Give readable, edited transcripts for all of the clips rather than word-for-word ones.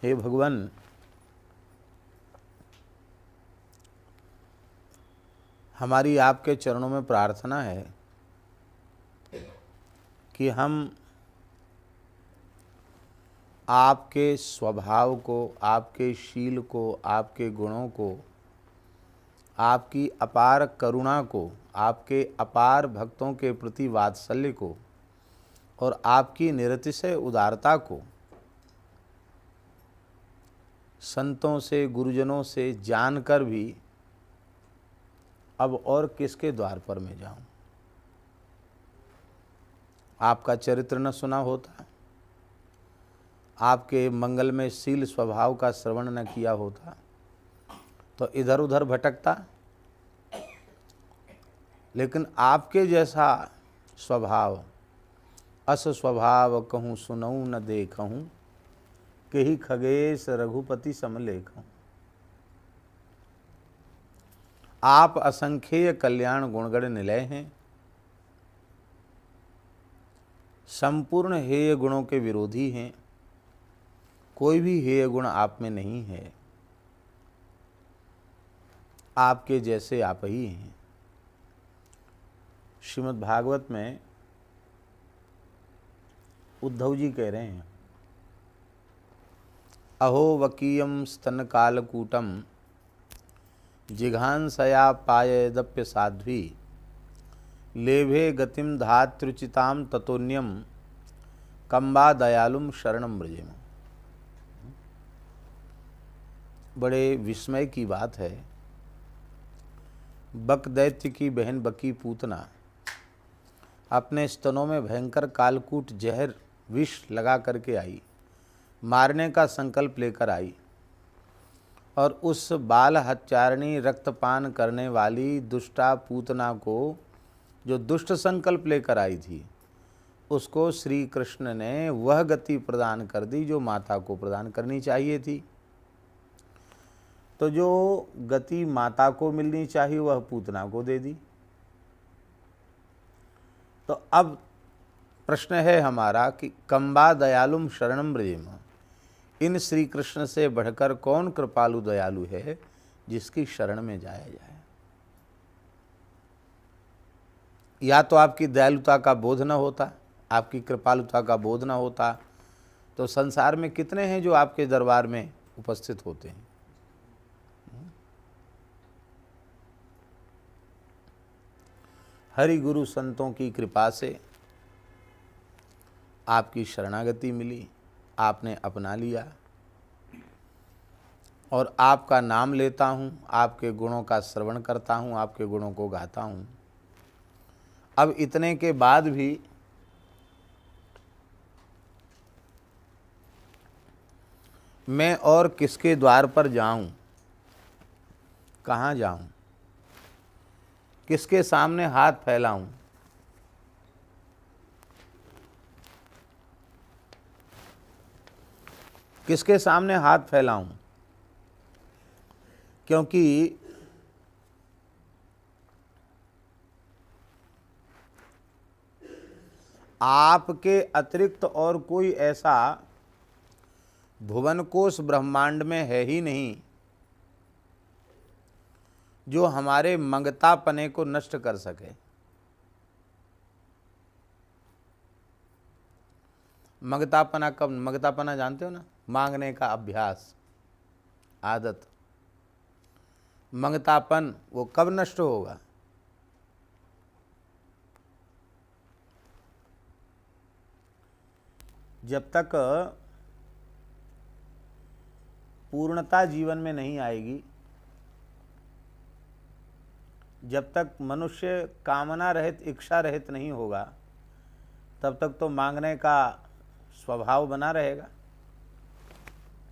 हे भगवान, हमारी आपके चरणों में प्रार्थना है कि हम आपके स्वभाव को, आपके शील को, आपके गुणों को, आपकी अपार करुणा को, आपके अपार भक्तों के प्रति वात्सल्य को और आपकी निरतिशय उदारता को संतों से, गुरुजनों से जानकर भी अब और किसके द्वार पर मैं जाऊं। आपका चरित्र न सुना होता, आपके मंगलमय शील स्वभाव का श्रवण न किया होता तो इधर उधर भटकता। लेकिन आपके जैसा स्वभाव, अस स्वभाव कहूँ सुनऊँ न देखूँ, के ही खगेश रघुपति समलेखूँ। आप असंख्येय कल्याण गुणगण निलय हैं, संपूर्ण हेय गुणों के विरोधी हैं, कोई भी हेय गुण आप में नहीं है, आपके जैसे आप ही हैं। श्रीमद् भागवत में उद्धव जी कह रहे हैं, अहो वकीयम स्तन कालकूटम जिघांसया पायदप्य साध्वी लेभे गतिम धात्रुचिताम ततोन्यम कंबा दयालुम शरणम ब्रजेम। बड़े विस्मय की बात है, बक दैत्य की बहन बकी पूतना अपने स्तनों में भयंकर कालकूट जहर विष लगा करके आई, मारने का संकल्प लेकर आई और उस बाल हत्यारिणी रक्तपान करने वाली दुष्टा पूतना को, जो दुष्ट संकल्प लेकर आई थी, उसको श्री कृष्ण ने वह गति प्रदान कर दी जो माता को प्रदान करनी चाहिए थी। तो जो गति माता को मिलनी चाहिए वह पूतना को दे दी। तो अब प्रश्न है हमारा कि कंबा दयालुम शरणम ब्रजेम, इन श्री कृष्ण से बढ़कर कौन कृपालु दयालु है जिसकी शरण में जाया जाए। या तो आपकी दयालुता का बोध न होता, आपकी कृपालुता का बोध न होता, तो संसार में कितने हैं जो आपके दरबार में उपस्थित होते हैं। हरि गुरु संतों की कृपा से आपकी शरणागति मिली, आपने अपना लिया और आपका नाम लेता हूँ, आपके गुणों का श्रवण करता हूँ, आपके गुणों को गाता हूँ। अब इतने के बाद भी मैं और किसके द्वार पर जाऊँ, कहाँ जाऊँ, किसके सामने हाथ फैलाऊँ। किसके सामने हाथ फैलाऊं, क्योंकि आपके अतिरिक्त और कोई ऐसा भुवनकोश ब्रह्मांड में है ही नहीं जो हमारे मंगतापने को नष्ट कर सके। मंगतापना कब, मंगतापना जानते हो ना, मांगने का अभ्यास, आदत, मंगतापन वो कब नष्ट होगा। जब तक पूर्णता जीवन में नहीं आएगी, जब तक मनुष्य कामना रहित, इच्छा रहित नहीं होगा, तब तक तो मांगने का स्वभाव बना रहेगा।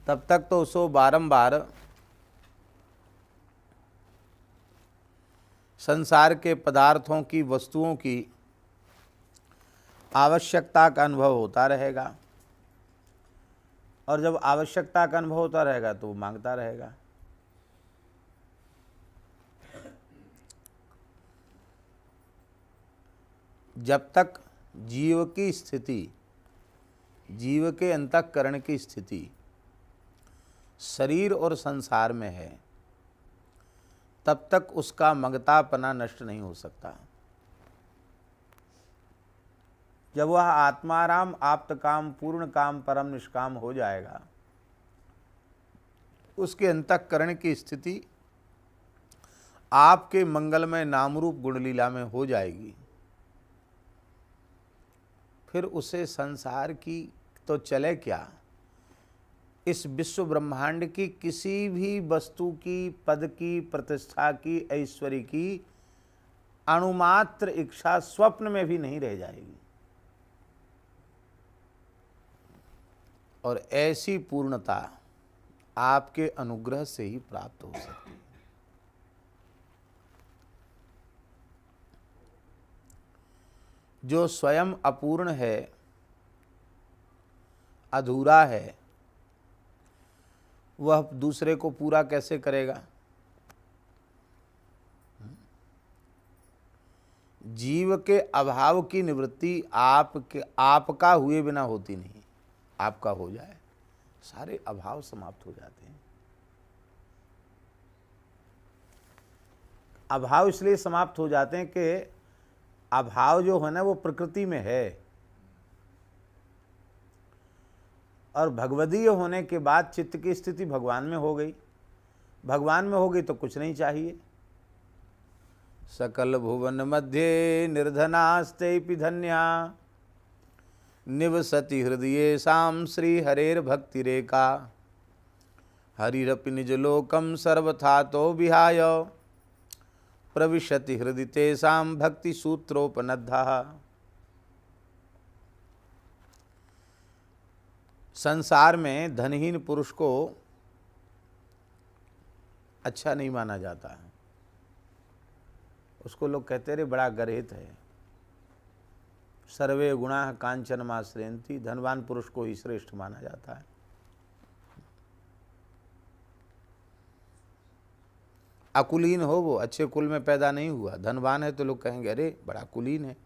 तब तक तो उसको बारंबार संसार के पदार्थों की, वस्तुओं की आवश्यकता का अनुभव होता रहेगा और जब आवश्यकता का अनुभव होता रहेगा तो वो मांगता रहेगा। जब तक जीव की स्थिति, जीव के अंतःकरण की स्थिति शरीर और संसार में है, तब तक उसका मगतापना नष्ट नहीं हो सकता। जब वह आत्माराम, आप्तकाम, पूर्ण काम, परम निष्काम हो जाएगा, उसके अंतःकरण की स्थिति आपके मंगलमय नामरूप गुणलीला में हो जाएगी। फिर उसे संसार की तो चले क्या, इस विश्व ब्रह्मांड की किसी भी वस्तु की, पद की, प्रतिष्ठा की, ऐश्वर्य की अणुमात्र इच्छा स्वप्न में भी नहीं रह जाएगी। और ऐसी पूर्णता आपके अनुग्रह से ही प्राप्त हो सकती है। जो स्वयं अपूर्ण है, अधूरा है, वह दूसरे को पूरा कैसे करेगा? जीव के अभाव की निवृत्ति आपका हुए बिना होती नहीं। आपका हो जाए, सारे अभाव समाप्त हो जाते हैं। अभाव इसलिए समाप्त हो जाते हैं कि अभाव जो है ना वो प्रकृति में है, और भगवदीय होने के बाद चित्त की स्थिति भगवान में हो गई। भगवान में हो गई तो कुछ नहीं चाहिए। सकल भुवन मध्य निर्धनास्ते धन्या, निवसति हृदय साम श्री हरेर भक्ति रेखा, हरिरपि निज लोकम सर्वथा तो विहाय, प्रविशति हृदय तेषां भक्ति सूत्रोपनद्धा। संसार में धनहीन पुरुष को अच्छा नहीं माना जाता है। उसको लोग कहते रहे बड़ा गर्हित है। सर्वे गुणाः कांचनमाश्रयन्ति, धनवान पुरुष को ही श्रेष्ठ माना जाता है। अकुलीन हो, वो अच्छे कुल में पैदा नहीं हुआ, धनवान है तो लोग कहेंगे अरे बड़ा कुलीन है।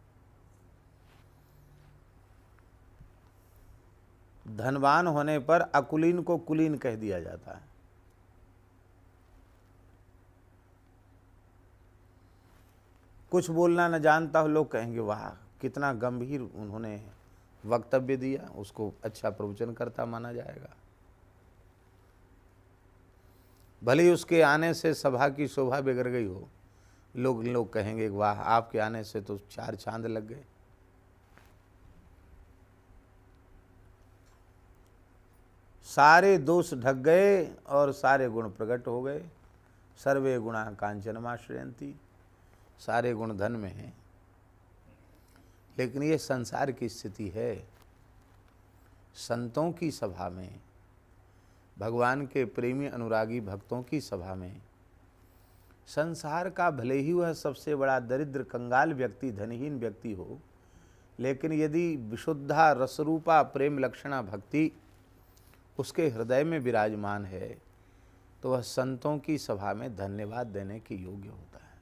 धनवान होने पर अकुलीन को कुलीन कह दिया जाता है। कुछ बोलना न जानता हो, लोग कहेंगे वाह कितना गंभीर उन्होंने वक्तव्य दिया, उसको अच्छा प्रवचन करता माना जाएगा। भले ही उसके आने से सभा की शोभा बिगड़ गई हो, लोग कहेंगे वाह आपके आने से तो चार चांद लग गए। सारे दोष ढक गए और सारे गुण प्रकट हो गए। सर्वे गुणाः कांचनमाश्रयन्ति, सारे गुण धन में हैं। लेकिन ये संसार की स्थिति है। संतों की सभा में, भगवान के प्रेमी अनुरागी भक्तों की सभा में, संसार का भले ही वह सबसे बड़ा दरिद्र कंगाल व्यक्ति, धनहीन व्यक्ति हो, लेकिन यदि विशुद्धा रसरूपा प्रेम लक्षणा भक्ति उसके हृदय में विराजमान है तो वह संतों की सभा में धन्यवाद देने के योग्य होता है।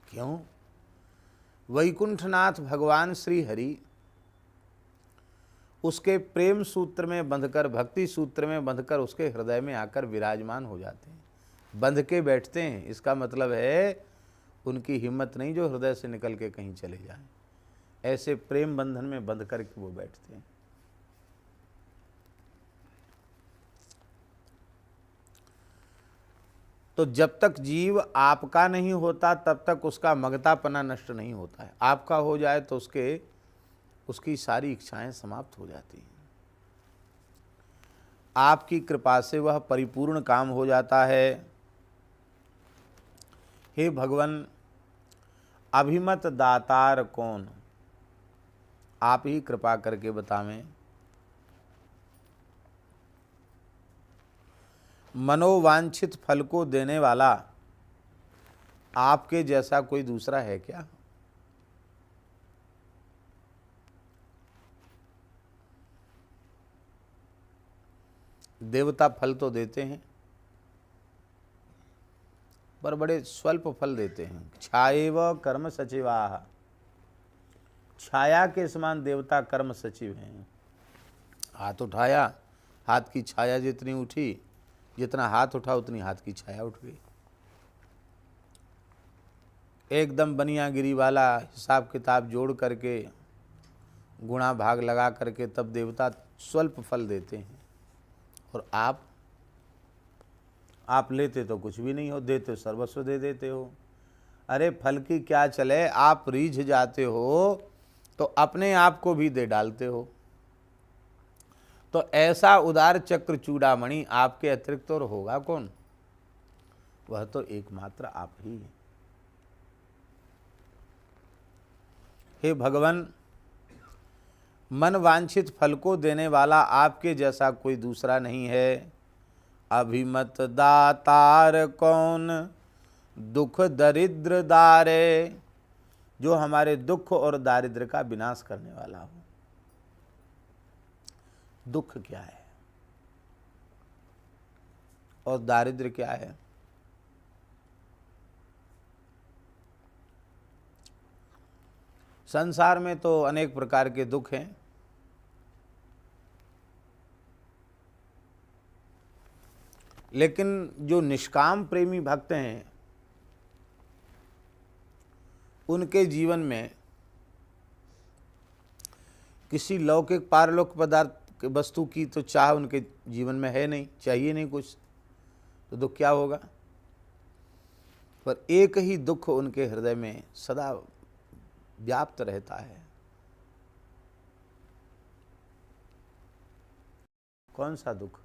क्यों? वैकुंठनाथ भगवान श्री हरि उसके प्रेम सूत्र में बंधकर, भक्ति सूत्र में बंधकर उसके हृदय में आकर विराजमान हो जाते हैं, बंध के बैठते हैं। इसका मतलब है उनकी हिम्मत नहीं जो हृदय से निकल के कहीं चले जाएं। ऐसे प्रेम बंधन में बंध करके वो बैठते हैं। तो जब तक जीव आपका नहीं होता तब तक उसका मगतापना नष्ट नहीं होता है। आपका हो जाए तो उसकी सारी इच्छाएं समाप्त हो जाती हैं। आपकी कृपा से वह परिपूर्ण काम हो जाता है। हे भगवान, अभिमत दातार कौन, आप ही कृपा करके बतावें। मनोवांछित फल को देने वाला आपके जैसा कोई दूसरा है क्या? देवता फल तो देते हैं पर बड़े स्वल्प फल देते हैं। छाएव कर्म सचिवाः, छाया के समान देवता कर्म सचिव हैं। हाथ उठाया हाथ की छाया जितनी उठी, जितना हाथ उठा उतनी हाथ की छाया उठ गई। एकदम बनियागिरी वाला हिसाब किताब जोड़ करके, गुणा भाग लगा करके तब देवता स्वल्प फल देते हैं। और आप लेते तो कुछ भी नहीं हो, देते सर्वस्व दे देते हो। अरे फल की क्या चले, आप रीझ जाते हो तो अपने आप को भी दे डालते हो। तो ऐसा उदार चक्र चूड़ामणि आपके अतिरिक्त और होगा कौन? वह तो एकमात्र आप ही हैं। हे भगवान, मन वांछित फल को देने वाला आपके जैसा कोई दूसरा नहीं है। अभिमत दातार कौन, दुख दरिद्र दारे, जो हमारे दुख और दारिद्र्य का विनाश करने वाला हो। दुख क्या है और दारिद्र्य क्या है? संसार में तो अनेक प्रकार के दुख हैं। लेकिन जो निष्काम प्रेमी भक्त हैं, उनके जीवन में किसी लौकिक पारलौकिक पदार्थ वस्तु की तो चाह उनके जीवन में है नहीं, चाहिए नहीं कुछ, तो दुख क्या होगा? पर एक ही दुख उनके हृदय में सदा व्याप्त रहता है। कौन सा दुख?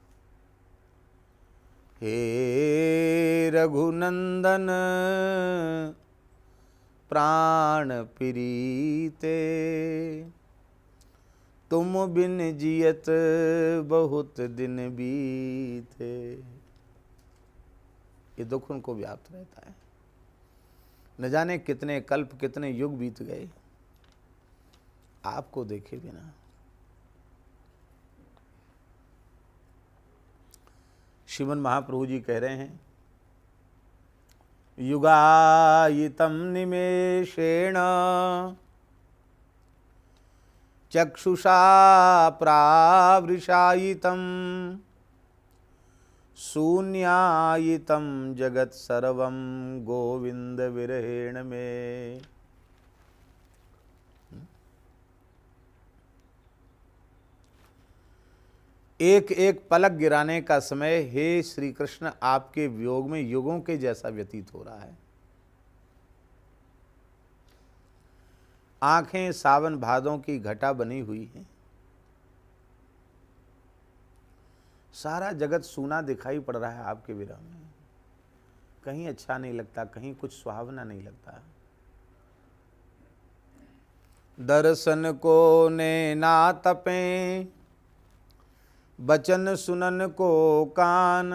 हे रघुनंदन प्राण प्रीते, तुम बिन जियत बहुत दिन बीते। ये दुख उनको व्याप्त रहता है। न जाने कितने कल्प, कितने युग बीत गए आपको देखे बिना। श्रीमन महाप्रभु जी कह रहे हैं, युगायितम निमेषेण चक्षुषा प्रावृषायितम शून्यायितम जगत सर्वम गोविंद विरहेण में। एक एक पलक गिराने का समय हे श्री कृष्ण आपके वियोग में युगों के जैसा व्यतीत हो रहा है। आंखें सावन भादों की घटा बनी हुई हैं। सारा जगत सूना दिखाई पड़ रहा है आपके विरह में। कहीं अच्छा नहीं लगता, कहीं कुछ सुहावना नहीं लगता। दर्शन को ने ना तपें, बचन सुनन को कान,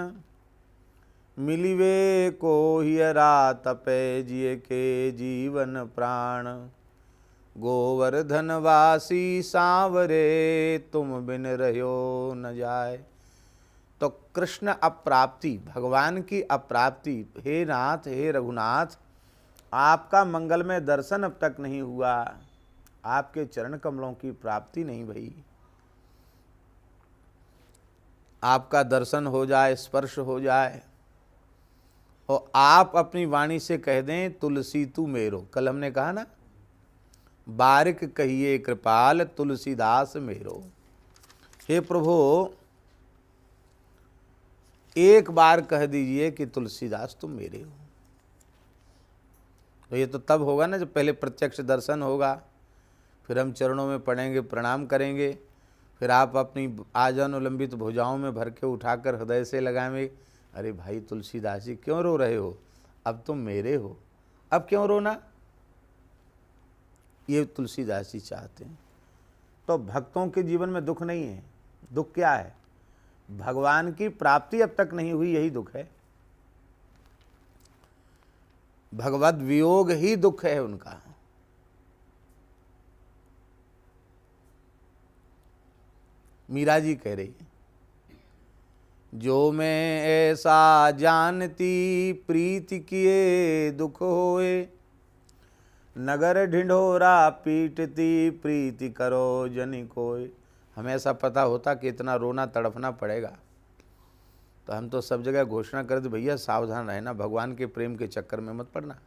मिलिवे को हियरा तपे जिए के जीवन प्राण। गोवर्धन वासी सांवरे, तुम बिन रहो न जाए। तो कृष्ण अप्राप्ति, भगवान की अप्राप्ति, हे नाथ, हे रघुनाथ, आपका मंगलमय दर्शन अब तक नहीं हुआ, आपके चरण कमलों की प्राप्ति नहीं भई। आपका दर्शन हो जाए, स्पर्श हो जाए और आप अपनी वाणी से कह दें तुलसी तू मेरो। कल हमने कहा ना, बारिक कहिए कृपाल तुलसीदास मेरो। हे प्रभु, एक बार कह दीजिए कि तुलसीदास तुम मेरे हो। तो ये तो तब होगा ना जब पहले प्रत्यक्ष दर्शन होगा, फिर हम चरणों में पड़ेंगे, प्रणाम करेंगे, फिर आप अपनी आजानुलंबित भुजाओं में भर के उठाकर हृदय से लगाएंगे, अरे भाई तुलसीदास जी क्यों रो रहे हो, अब तुम मेरे हो, अब क्यों रोना। ये तुलसीदास जी चाहते हैं। तो भक्तों के जीवन में दुख नहीं है। दुख क्या है? भगवान की प्राप्ति अब तक नहीं हुई, यही दुख है। भगवद वियोग ही दुख है उनका। मीरा जी कह रही है, जो मैं ऐसा जानती प्रीति किए दुख होए, नगर ढिंढोरा पीटती प्रीति करो जनि कोय। हमें ऐसा पता होता कि इतना रोना तड़पना पड़ेगा तो हम तो सब जगह घोषणा कर दे, भैया सावधान रहना, भगवान के प्रेम के चक्कर में मत पड़ना।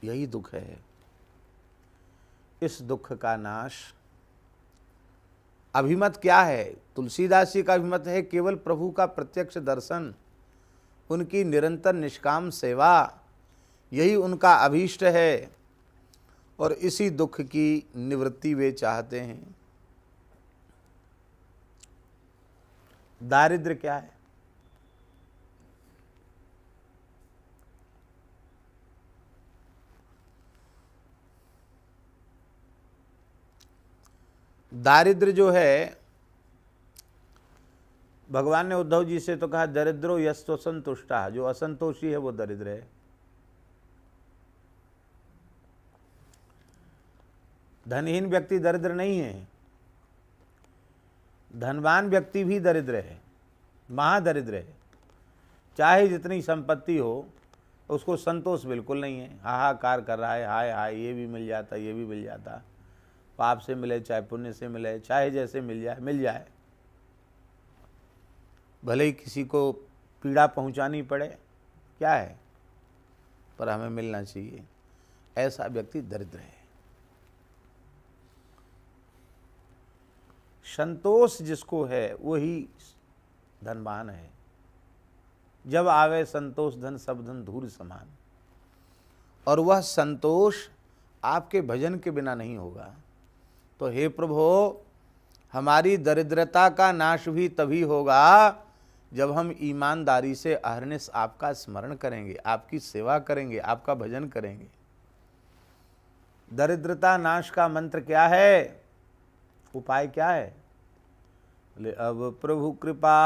यही दुख है। इस दुख का नाश अभिमत क्या है? तुलसीदास जी का अभिमत है केवल प्रभु का प्रत्यक्ष दर्शन, उनकी निरंतर निष्काम सेवा, यही उनका अभीष्ट है और इसी दुख की निवृत्ति वे चाहते हैं। दारिद्र्य क्या है? दारिद्र्य जो है, भगवान ने उद्धव जी से तो कहा दरिद्रो यस्तो संतुष्टा, जो असंतोषी है वो दरिद्र है। धनहीन व्यक्ति दरिद्र नहीं है, धनवान व्यक्ति भी दरिद्र है, महादरिद्र है। चाहे जितनी संपत्ति हो उसको संतोष बिल्कुल नहीं है, हाहाकार कर रहा है, हाय हाय ये भी मिल जाता, ये भी मिल जाता, पाप से मिले चाहे पुण्य से मिले, चाहे जैसे मिल जाए मिल जाए, भले ही किसी को पीड़ा पहुंचानी पड़े, क्या है, पर हमें मिलना चाहिए। ऐसा व्यक्ति दरिद्र है। संतोष जिसको है वही धनवान है। जब आवे संतोष धन सब धन धूल समान, और वह संतोष आपके भजन के बिना नहीं होगा। तो हे प्रभु, हमारी दरिद्रता का नाश भी तभी होगा जब हम ईमानदारी से अहरनिश आपका स्मरण करेंगे, आपकी सेवा करेंगे, आपका भजन करेंगे। दरिद्रता नाश का मंत्र क्या है? उपाय क्या है? ले अब प्रभु कृपा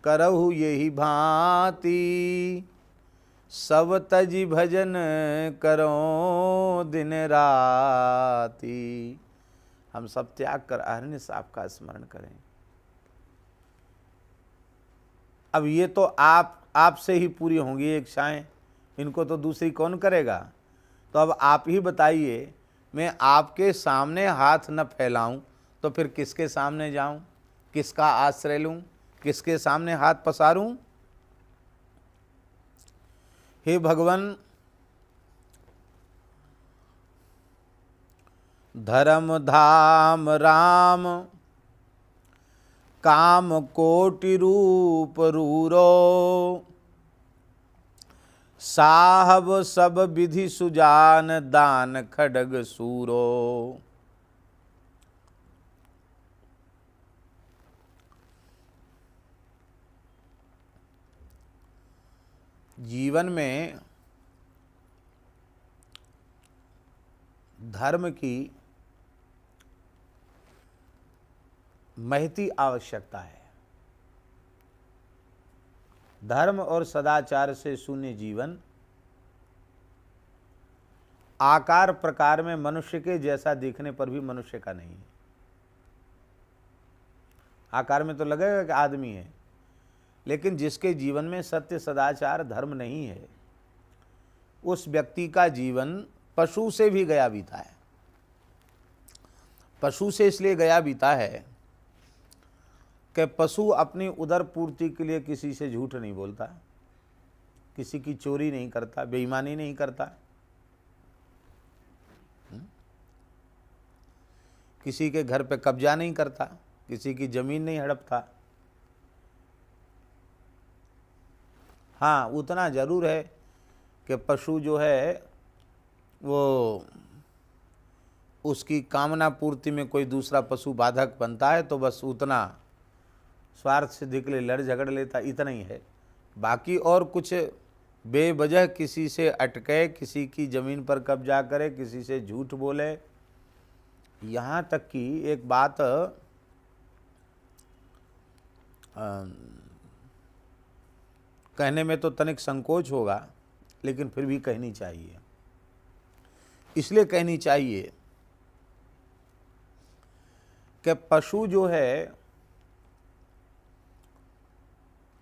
करहु यही भांति, सब तजी भजन करो दिन राती। हम सब त्याग कर अहरनिश आपका स्मरण करें। अब ये तो आपसे ही पूरी होंगी ये इच्छाएं, इनको तो दूसरी कौन करेगा। तो अब आप ही बताइए, मैं आपके सामने हाथ न फैलाऊं तो फिर किसके सामने जाऊं, किसका आश्रय लूं, किसके सामने हाथ पसारूं। हे भगवान, धर्म धाम राम काम कोटि रूप रूरो, साहब सब विधि सुजान दान खड्ग सूरो। जीवन में धर्म की महती आवश्यकता है। धर्म और सदाचार से शून्य जीवन आकार प्रकार में मनुष्य के जैसा दिखने पर भी मनुष्य का नहीं है। आकार में तो लगेगा कि आदमी है, लेकिन जिसके जीवन में सत्य सदाचार धर्म नहीं है, उस व्यक्ति का जीवन पशु से भी गया बीता है। पशु से इसलिए गया बीता है कि पशु अपनी उदर पूर्ति के लिए किसी से झूठ नहीं बोलता, किसी की चोरी नहीं करता, बेईमानी नहीं करता, किसी के घर पे कब्जा नहीं करता, किसी की जमीन नहीं हड़पता। हाँ, उतना जरूर है कि पशु जो है वो उसकी कामना पूर्ति में कोई दूसरा पशु बाधक बनता है तो बस उतना स्वार्थ सिद्धि के लिए लड़ झगड़ लेता, इतना ही है। बाकी और कुछ बेवजह किसी से अटके, किसी की ज़मीन पर कब्जा करे, किसी से झूठ बोले। यहाँ तक कि एक बात कहने में तो तनिक संकोच होगा, लेकिन फिर भी कहनी चाहिए। इसलिए कहनी चाहिए कि पशु जो है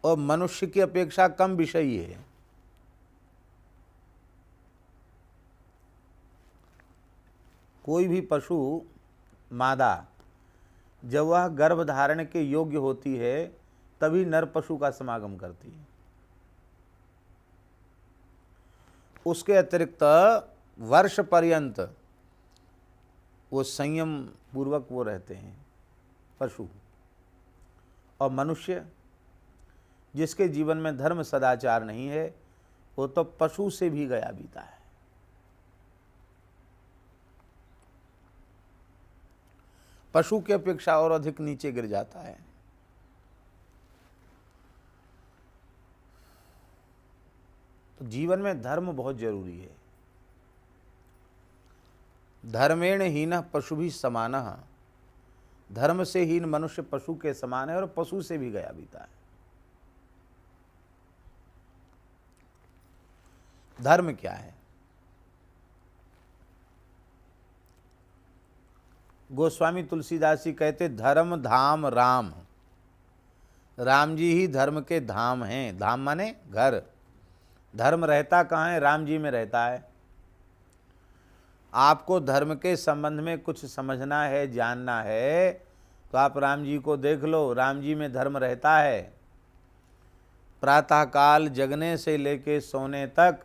और मनुष्य की अपेक्षा कम विषयी है। कोई भी पशु मादा जब वह गर्भ धारण के योग्य होती है तभी नर पशु का समागम करती है। उसके अतिरिक्त वर्ष पर्यंत वो संयम पूर्वक वो रहते हैं पशु। और मनुष्य जिसके जीवन में धर्म सदाचार नहीं है वो तो पशु से भी गया बीता है। पशु की अपेक्षा और अधिक नीचे गिर जाता है। तो जीवन में धर्म बहुत जरूरी है। धर्मेण हीनः पशुभिः समानः, धर्म से हीन मनुष्य पशु के समान है और पशु से भी गया बीता है। धर्म क्या है? गोस्वामी तुलसीदास जी कहते धर्म धाम राम, राम जी ही धर्म के धाम हैं। धाम माने घर। धर्म रहता कहाँ है? राम जी में रहता है। आपको धर्म के संबंध में कुछ समझना है, जानना है, तो आप राम जी को देख लो। राम जी में धर्म रहता है। प्रातःकाल जगने से लेके सोने तक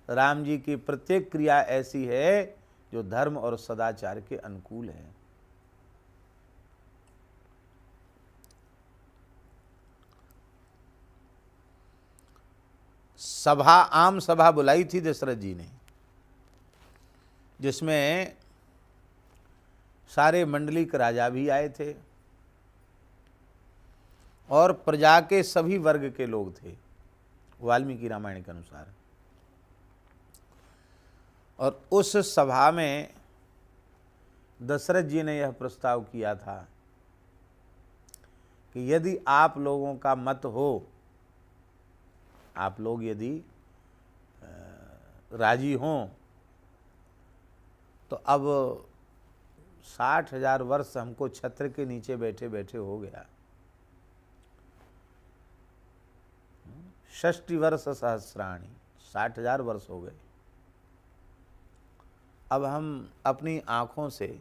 राम जी की प्रत्येक क्रिया ऐसी है जो धर्म और सदाचार के अनुकूल है। सभा, आम सभा बुलाई थी दशरथ जी ने, जिसमें सारे मंडलिक राजा भी आए थे और प्रजा के सभी वर्ग के लोग थे, वाल्मीकि रामायण के अनुसार। और उस सभा में दशरथ जी ने यह प्रस्ताव किया था कि यदि आप लोगों का मत हो, आप लोग यदि राजी हों, तो अब 60,000 वर्ष हमको छत्र के नीचे बैठे बैठे हो गया। 60 वर्ष सहस्राणी, 60,000 वर्ष हो गए। अब हम अपनी आँखों से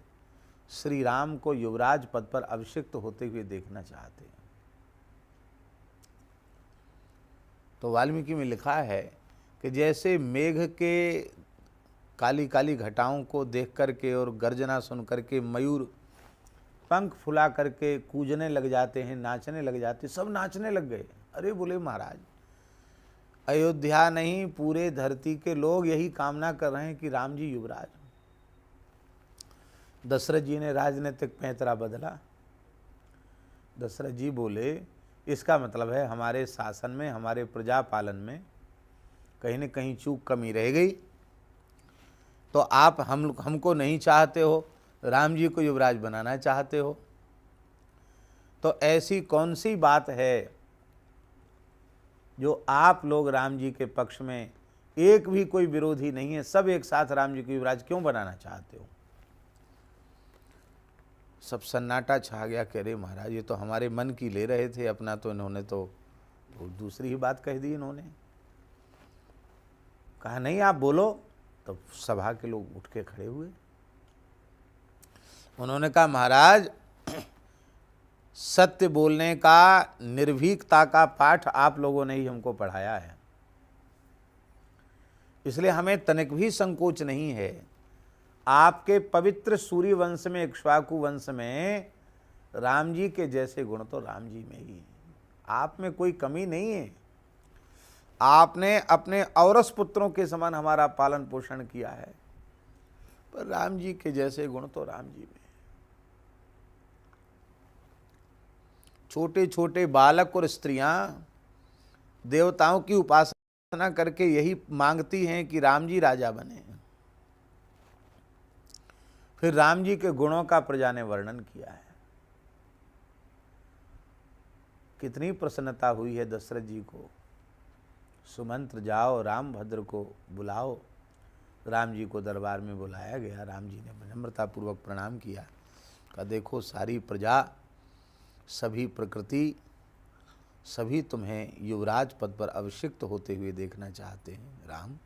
श्री राम को युवराज पद पर अभिषिक्त होते हुए देखना चाहते हैं। तो वाल्मीकि में लिखा है कि जैसे मेघ के काली काली घटाओं को देख करके और गर्जना सुन करके मयूर पंख फुला करके कूजने लग जाते हैं, नाचने लग जाते, सब नाचने लग गए। अरे बोले महाराज, अयोध्या नहीं पूरे धरती के लोग यही कामना कर रहे हैं कि राम जी युवराज। दशरथ जी ने राजनीतिक पैंतरा बदला। दशरथ जी बोले इसका मतलब है हमारे शासन में, हमारे प्रजा पालन में कहीं न कहीं चूक कमी रह गई। तो आप हमको नहीं चाहते हो, राम जी को युवराज बनाना चाहते हो। तो ऐसी कौन सी बात है जो आप लोग राम जी के पक्ष में, एक भी कोई विरोधी नहीं है, सब एक साथ राम जी को युवराज क्यों बनाना चाहते हो? सब सन्नाटा छा गया। कह रहे महाराज ये तो हमारे मन की ले रहे थे अपना, तो इन्होंने तो दूसरी ही बात कह दी। इन्होंने कहा नहीं आप बोलो। तो सभा के लोग उठ के खड़े हुए। उन्होंने कहा महाराज सत्य बोलने का, निर्भीकता का पाठ आप लोगों ने ही हमको पढ़ाया है, इसलिए हमें तनिक भी संकोच नहीं है। आपके पवित्र सूर्य वंश में, इक्ष्वाकु वंश में राम जी के जैसे गुण तो राम जी में ही है। आप में कोई कमी नहीं है। आपने अपने औरस पुत्रों के समान हमारा पालन पोषण किया है, पर राम जी के जैसे गुण तो राम जी में। छोटे छोटे बालक और स्त्रियां देवताओं की उपासना करके यही मांगती हैं कि राम जी राजा बने। फिर राम जी के गुणों का प्रजा ने वर्णन किया है। कितनी प्रसन्नता हुई है दशरथ जी को। सुमंत्र जाओ, राम भद्र को बुलाओ। राम जी को दरबार में बुलाया गया। राम जी ने विनम्रतापूर्वक प्रणाम किया। कहा देखो सारी प्रजा, सभी प्रकृति, सभी तुम्हें युवराज पद पर अभिषिक्त होते हुए देखना चाहते हैं। राम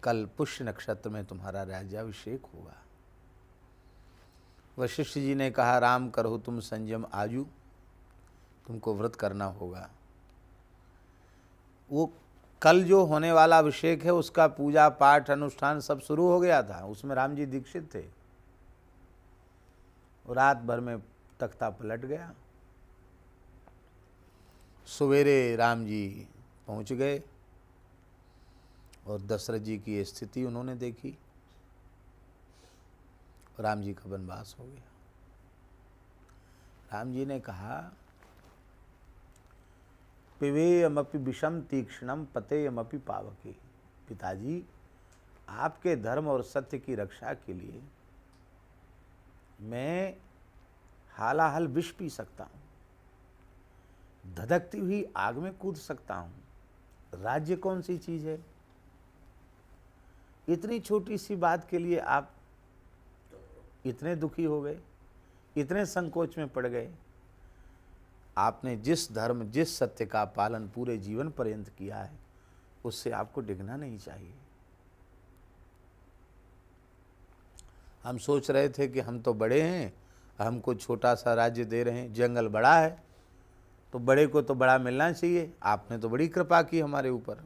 कल पुष्य नक्षत्र में तुम्हारा राज्याभिषेक होगा। वशिष्ठ जी ने कहा, राम करो तुम संयम आजू, तुमको व्रत करना होगा। वो कल जो होने वाला अभिषेक है उसका पूजा पाठ अनुष्ठान सब शुरू हो गया था, उसमें राम जी दीक्षित थे। रात भर में तख्ता पलट गया। सवेरे राम जी पहुंच गए और दशरथ जी की स्थिति उन्होंने देखी। राम जी का वनवास हो गया। राम जी ने कहा, पिबेयमपि विषम तीक्ष्णम पतेयमपि पावके। पिताजी, आपके धर्म और सत्य की रक्षा के लिए मैं हालाहल विष पी सकता हूँ, धधकती हुई आग में कूद सकता हूँ। राज्य कौन सी चीज है? इतनी छोटी सी बात के लिए आप इतने दुखी हो गए, इतने संकोच में पड़ गए। आपने जिस धर्म जिस सत्य का पालन पूरे जीवन पर्यंत किया है, उससे आपको डिगना नहीं चाहिए। हम सोच रहे थे कि हम तो बड़े हैं, हमको छोटा सा राज्य दे रहे हैं, जंगल बड़ा है तो बड़े को तो बड़ा मिलना चाहिए। आपने तो बड़ी कृपा की हमारे ऊपर।